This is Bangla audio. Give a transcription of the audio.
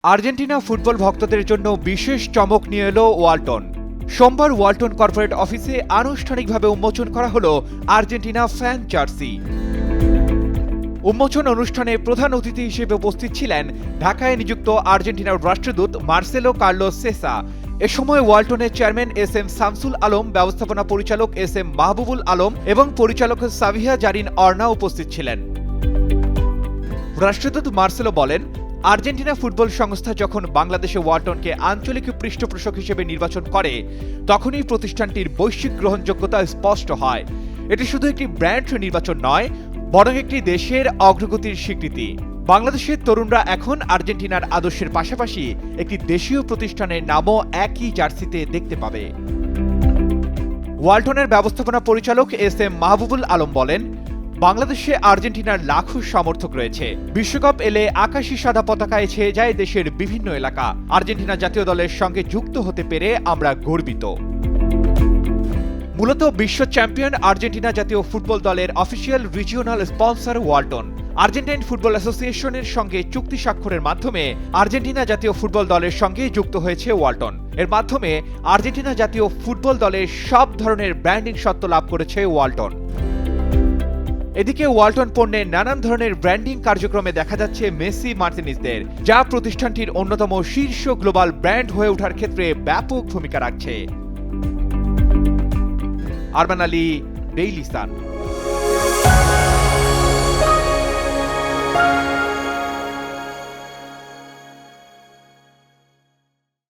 আর্জেন্টিনা ফুটবল ভক্তদের জন্য বিশেষ চমক নিয়ে এলো ওয়ালটন। সোমবার ওয়ালটন কর্পোরেট অফিসে আনুষ্ঠানিকভাবে উন্মোচন করা হলো আর্জেন্টিনা ফ্যান জার্সি। উন্মোচন অনুষ্ঠানে প্রধান অতিথি হিসেবে উপস্থিত ছিলেন ঢাকায় নিযুক্ত আর্জেন্টিনার রাষ্ট্রদূত মার্সেলো কার্লোস সেসা। এ সময় ওয়ালটনের chairman S M Shamsul Alam, ব্যবস্থাপনা পরিচালক এস এম মাহবুবুল আলম এবং পরিচালক সাভিয়া জারিন অর্না উপস্থিত ছিলেন। রাষ্ট্রদূত মার্সেলো বলেন, আর্জেন্টিনা ফুটবল সংস্থা যখন বাংলাদেশে ওয়ালটনকে আঞ্চলিক পৃষ্ঠপোষক হিসেবে নির্বাচন করে, তখনই প্রতিষ্ঠানটির বৈশ্বিক গ্রহণযোগ্যতা স্পষ্ট হয়। এটি শুধু একটি ব্র্যান্ড নির্বাচন নয়, বরং একটি দেশের অগ্রগতির স্বীকৃতি। বাংলাদেশের তরুণরা এখন আর্জেন্টিনার আদর্শের পাশাপাশি একটি দেশীয় প্রতিষ্ঠানের নামও একই জার্সিতে দেখতে পাবে। ওয়ালটনের ব্যবস্থাপনা পরিচালক এস এম মাহবুবুল আলম বলেন, বাংলাদেশে আর্জেন্টিনার লাখো সমর্থক রয়েছে। বিশ্বকাপ এলে আকাশি সাদা পতাকায় ছেয়ে যায় দেশের বিভিন্ন এলাকা। আর্জেন্টিনা জাতীয় দলের সঙ্গে যুক্ত হতে পেরে আমরা গর্বিত। মূলত বিশ্ব চ্যাম্পিয়ন আর্জেন্টিনা জাতীয় ফুটবল দলের official regional sponsor Walton. Argentine football অ্যাসোসিয়েশনের সঙ্গে চুক্তি স্বাক্ষরের মাধ্যমে আর্জেন্টিনা জাতীয় ফুটবল দলের সঙ্গে যুক্ত হয়েছে ওয়ালটন। এর মাধ্যমে আর্জেন্টিনা জাতীয় ফুটবল দলের সব ধরনের ব্র্যান্ডিং সত্ত্ব লাভ করেছে ওয়ালটন। এদিকে ওয়ালটন পণ্যের নানান ধরনের ব্র্যান্ডিং কার্যক্রমে দেখা যাচ্ছে মেসি মার্টিনেজদের, যা প্রতিষ্ঠানটির অন্যতম শীর্ষ গ্লোবাল ব্র্যান্ড হয়ে ওঠার ক্ষেত্রে ব্যাপক ভূমিকা রাখছে। Arman Ali, Daily Sun.